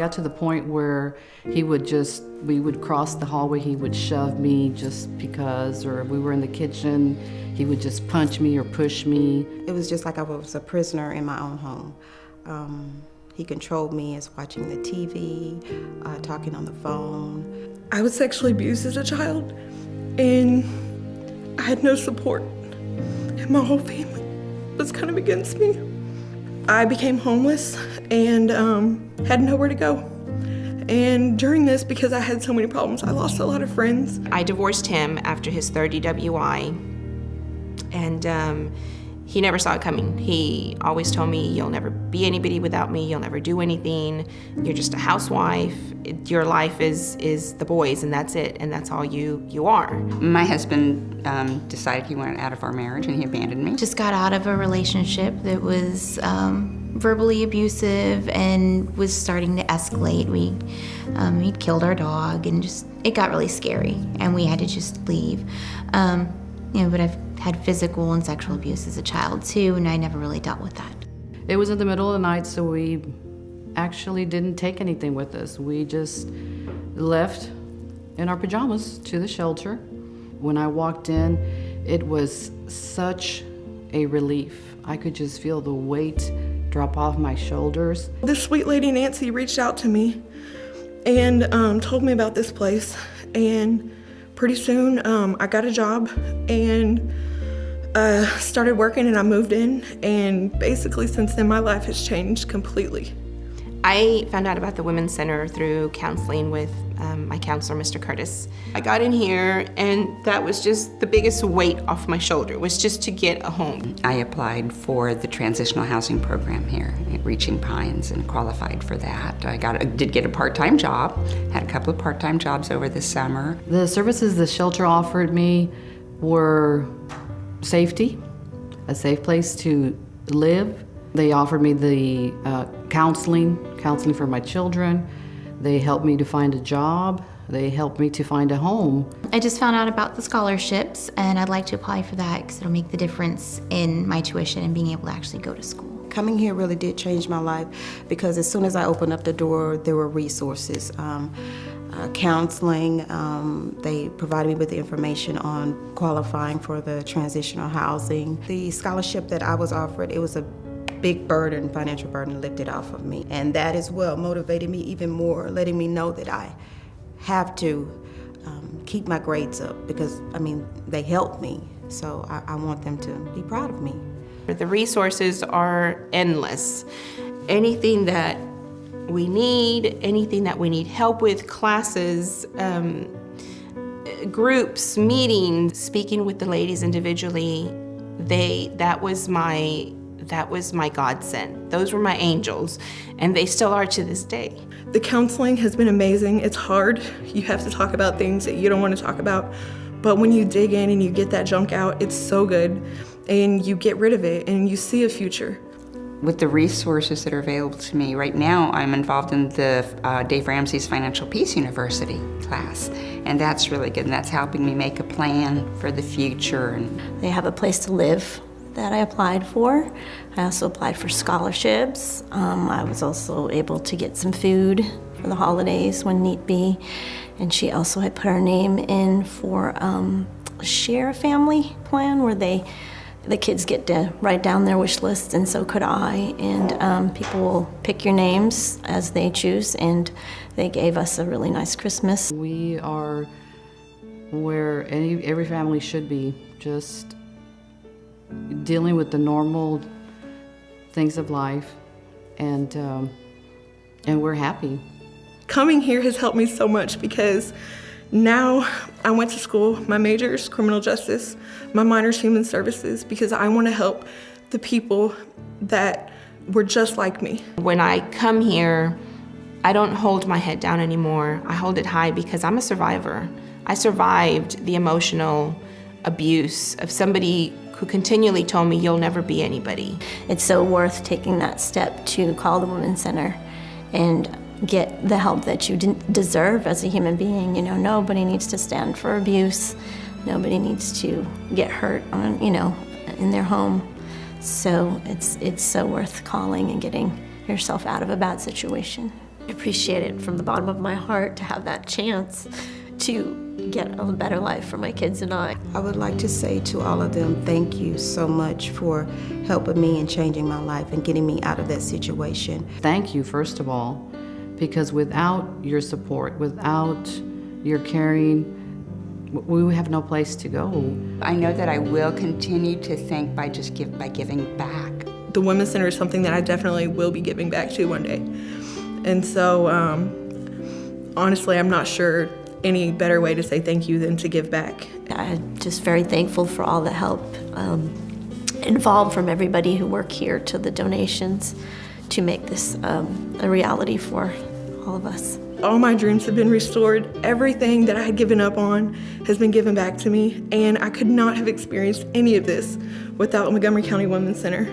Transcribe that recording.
Got to the point where we would cross the hallway, he would shove me just because, or we were in the kitchen, he would just punch me or push me. It was just like I was a prisoner in my own home. He controlled me as watching the TV, talking on the phone. I was sexually abused as a child, and I had no support, and my whole family was kind of against me. I became homeless and had nowhere to go. And during this, because I had so many problems, I lost a lot of friends. I divorced him after his third DWI, and he never saw it coming. He always told me, you'll never be anybody without me, you'll never do anything, you're just a housewife, your life is the boys, and that's it, and that's all you are. My husband decided he wanted out of our marriage, and he abandoned me. Just got out of a relationship that was verbally abusive and was starting to escalate. He'd killed our dog, and it got really scary, and we had to just leave. But I've had physical and sexual abuse as a child too, and I never really dealt with that. It was in the middle of the night, so we actually didn't take anything with us. We just left in our pajamas to the shelter. When I walked in, it was such a relief. I could just feel the weight drop off my shoulders. This sweet lady Nancy reached out to me and told me about this place, and pretty soon I got a job and started working, and I moved in, and basically since then my life has changed completely. I found out about the Women's Center through counseling with my counselor, Mr. Curtis. I got in here, and that was just the biggest weight off my shoulder, was just to get a home. I applied for the transitional housing program here at Reaching Pines and qualified for that. I did get a part-time job, had a couple of part-time jobs over the summer. The services the shelter offered me were safety, a safe place to live. They offered me the counseling for my children. They helped me to find a job. They helped me to find a home. I just found out about the scholarships, and I'd like to apply for that because it'll make the difference in my tuition and being able to actually go to school. Coming here really did change my life, because as soon as I opened up the door, there were resources. Counseling, they provided me with the information on qualifying for the transitional housing. The scholarship that I was offered, it was a big burden, financial burden lifted off of me. And that as well motivated me even more, letting me know that I have to keep my grades up, because, they helped me. So I want them to be proud of me. The resources are endless. Anything that we need, anything that we need help with, classes, groups, meetings, speaking with the ladies individually, that was my godsend. Those were my angels, and they still are to this day. The counseling has been amazing. It's hard. You have to talk about things that you don't want to talk about, but when you dig in and you get that junk out, it's so good, and you get rid of it, and you see a future. With the resources that are available to me right now, I'm involved in the Dave Ramsey's Financial Peace University class, and that's really good, and that's helping me make a plan for the future. They have a place to live that I applied for. I also applied for scholarships. I was also able to get some food for the holidays when need be, and she also had put her name in for a Share a Family plan, where the kids get to write down their wish list, and so could I, and people will pick your names as they choose, and they gave us a really nice Christmas. We are where every family should be, just dealing with the normal things of life, and we're happy. Coming here has helped me so much, because now I went to school. My major is criminal justice. My minor is human services, because I want to help the people that were just like me. When I come here, I don't hold my head down anymore. I hold it high, because I'm a survivor. I survived the emotional abuse of somebody who continually told me, you'll never be anybody. It's so worth taking that step to call the Women's Center and get the help that you deserve as a human being. Nobody needs to stand for abuse. Nobody needs to get hurt in their home. So it's so worth calling and getting yourself out of a bad situation. appreciate it from the bottom of my heart to have that chance to get a better life for my kids and I. I would like to say to all of them, thank you so much for helping me and changing my life and getting me out of that situation. Thank you, first of all, because without your support, without your caring, we have no place to go. I know that I will continue to think by giving back. The Women's Center is something that I definitely will be giving back to one day. And so, honestly, I'm not sure any better way to say thank you than to give back. I'm just very thankful for all the help involved, from everybody who work here to the donations, to make this a reality for all of us. All my dreams have been restored. Everything that I had given up on has been given back to me, and I could not have experienced any of this without Montgomery County Women's Center.